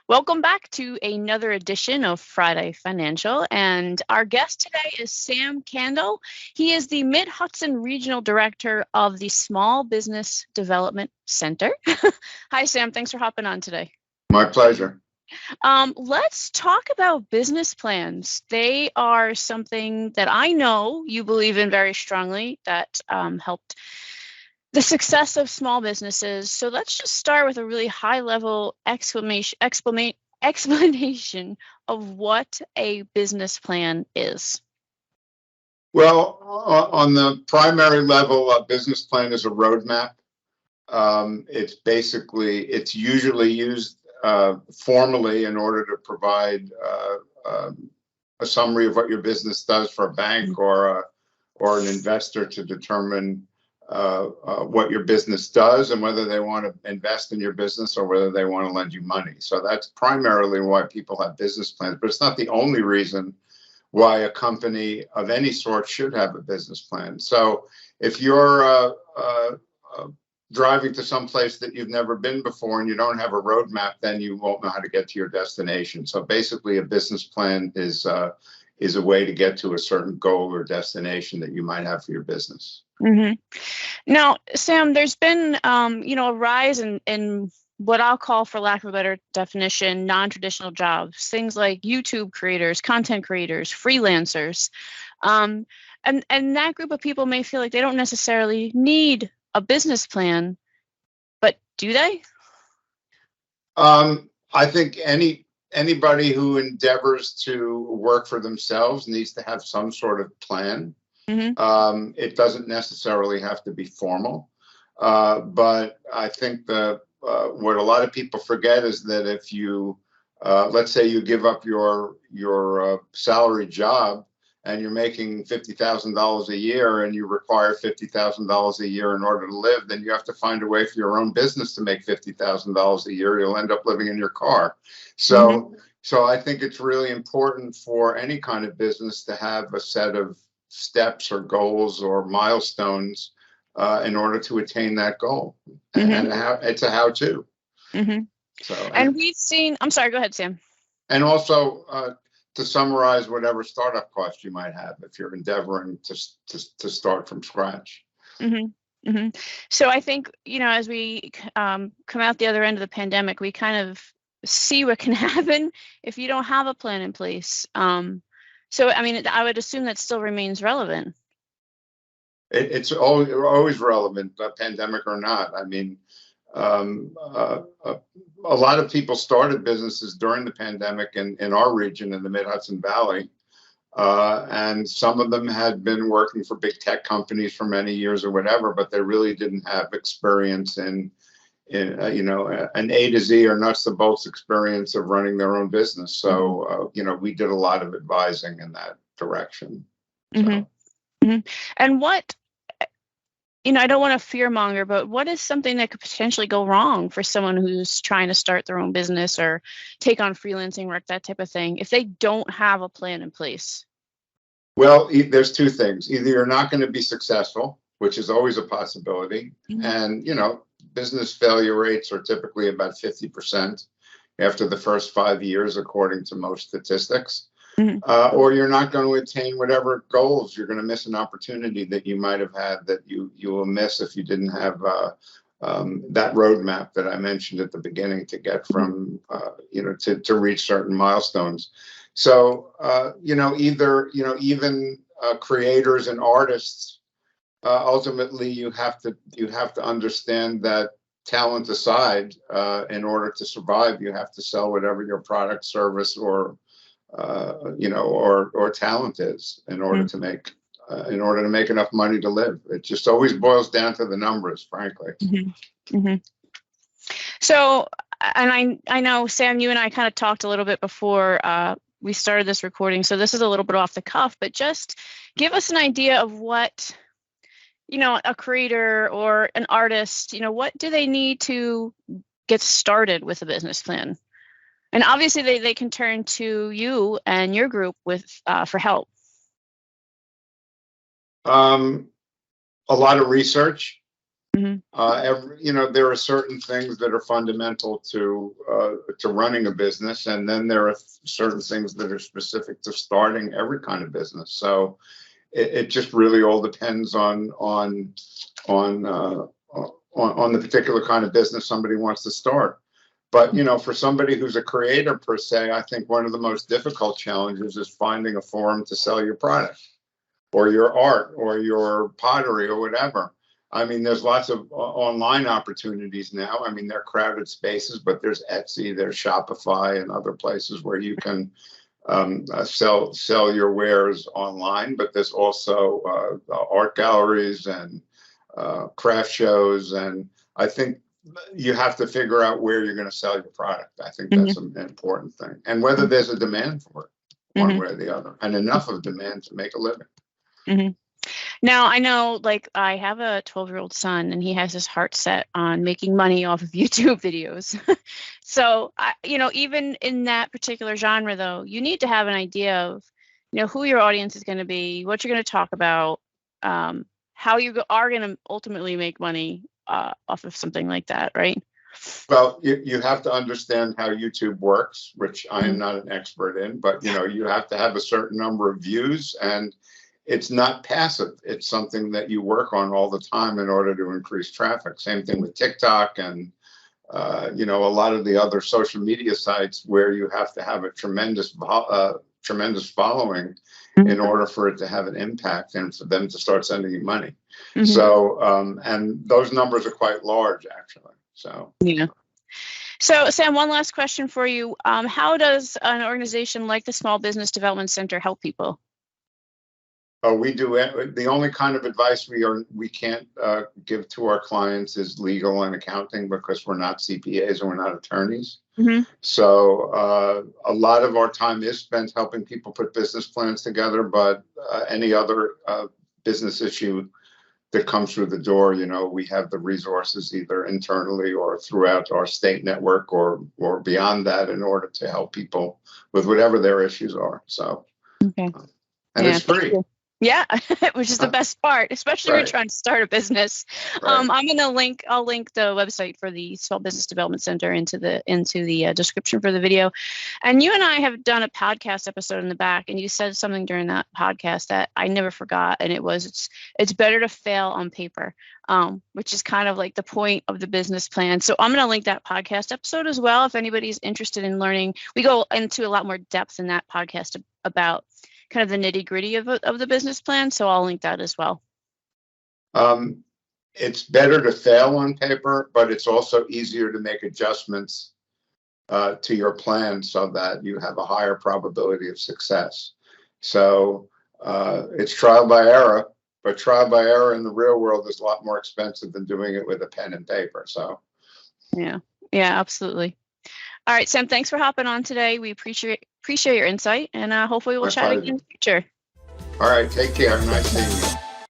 Welcome back to another edition of Friday Financial. And our guest today is Sam Candle. He is the Mid-Hudson Regional Director of the Small Business Development Center. Hi, Sam. Thanks for hopping on today. My pleasure. Let's talk about business plans. They are something that I know you believe in very strongly, that helped the success of small businesses. So let's just start with a really high-level explanation of what a business plan is. Well, on the primary level, a business plan is a roadmap. It's usually used formally in order to provide a summary of what your business does for a bank or an investor to determine what your business does and whether they want to invest in your business or whether they want to lend you money. So that's primarily why people have business plans, but it's not the only reason why a company of any sort should have a business plan. So if you're driving to some place that you've never been before and you don't have a roadmap, then you won't know how to get to your destination. So basically a business plan is a way to get to a certain goal or destination that you might have for your business. Mm-hmm. Now, Sam, there's been, a rise in what I'll call, for lack of a better definition, non-traditional jobs, things like YouTube creators, content creators, freelancers. And that group of people may feel like they don't necessarily need a business plan, but do they? I think anybody who endeavors to work for themselves needs to have some sort of plan. Mm-hmm. It doesn't necessarily have to be formal, but I think what a lot of people forget is that if you, let's say you give up your salary job and you're making $50,000 a year and you require $50,000 a year in order to live, then you have to find a way for your own business to make $50,000 a year. You'll end up living in your car. So, mm-hmm. So I think it's really important for any kind of business to have a set of steps or goals or milestones in order to attain that goal. Mm-hmm. And it's a how-to. Mm-hmm. So, and we've seen, I'm sorry, go ahead, Sam. And also to summarize whatever startup cost you might have if you're endeavoring to start from scratch. Mm-hmm. Mm-hmm. So I think, as we come out the other end of the pandemic, we kind of see what can happen if you don't have a plan in place. So, I mean, I would assume that still remains relevant. It's always relevant, pandemic or not. I mean, a lot of people started businesses during the pandemic in our region in the Mid-Hudson Valley. And some of them had been working for big tech companies for many years or whatever, but they really didn't have experience in an A to Z or nuts to bolts experience of running their own business. So, we did a lot of advising in that direction. Mm-hmm. So. Mm-hmm. And what, I don't want to fearmonger, but what is something that could potentially go wrong for someone who's trying to start their own business or take on freelancing work, that type of thing, if they don't have a plan in place? Well, there's two things. Either you're not going to be successful, which is always a possibility. Mm-hmm. And, business failure rates are typically about 50% after the first 5 years, according to most statistics. Mm-hmm. Or you're not going to attain whatever goals. You're going to miss an opportunity that you might have had that you will miss if you didn't have that roadmap that I mentioned at the beginning to get from, to reach certain milestones. So, even creators and artists, ultimately you have to understand that talent aside, in order to survive, you have to sell whatever your product, service, or talent is in order to make enough money to live. It just always boils down to the numbers, frankly. Mm-hmm. Mm-hmm. So, and I know, Sam, you and I kind of talked a little bit before we started this recording, so this is a little bit off the cuff, but just give us an idea of what, a creator or an artist, what do they need to get started with a business plan? And obviously they can turn to you and your group for help. A lot of research. There are certain things that are fundamental to running a business, and then there are certain things that are specific to starting every kind of business. So it just really all depends on the particular kind of business somebody wants to start. But for somebody who's a creator per se, I think one of the most difficult challenges is finding a forum to sell your product, or your art, or your pottery, or whatever. I mean, there's lots of online opportunities now. I mean, they're crowded spaces, but there's Etsy, there's Shopify, and other places where you can sell your wares online. But there's also art galleries and craft shows, and I think you have to figure out where you're going to sell your product. I think that's an important thing, and whether there's a demand for it, one way or the other, and enough of demand to make a living. Now, I know, like, I have a 12-year-old son, and he has his heart set on making money off of YouTube videos. So, even in that particular genre, though, you need to have an idea of, who your audience is going to be, what you're going to talk about, how you are going to ultimately make money off of something like that, right? Well, you have to understand how YouTube works, which I am not an expert in, but you have to have a certain number of views, and it's not passive. It's something that you work on all the time in order to increase traffic. Same thing with TikTok and a lot of the other social media sites where you have to have a tremendous following in order for it to have an impact and for them to start sending you money. So, and those numbers are quite large, actually. So, yeah. So, Sam, one last question for you. How does an organization like the Small Business Development Center help people? We do. The only kind of advice we can't give to our clients is legal and accounting, because we're not CPAs and we're not attorneys. So a lot of our time is spent helping people put business plans together. But any other business issue that comes through the door, we have the resources either internally or throughout our state network or beyond that in order to help people with whatever their issues are. So, and it's free. Yeah, which is the best part, especially when you're trying to start a business. I'll link the website for the Small Business Development Center into the description for the video. And you and I have done a podcast episode in the back, and you said something during that podcast that I never forgot, and it was it's better to fail on paper, which is kind of like the point of the business plan. So I'm going to link that podcast episode as well if anybody's interested in learning. We go into a lot more depth in that podcast about kind of the nitty-gritty of the business plan. So I'll link that as well. It's better to fail on paper, but it's also easier to make adjustments to your plan so that you have a higher probability of success. So it's trial by error, but trial by error in the real world is a lot more expensive than doing it with a pen and paper. So yeah, absolutely. All right, Sam, thanks for hopping on today. We appreciate your insight, and hopefully we'll chat again in the future. All right, take care. Nice seeing you.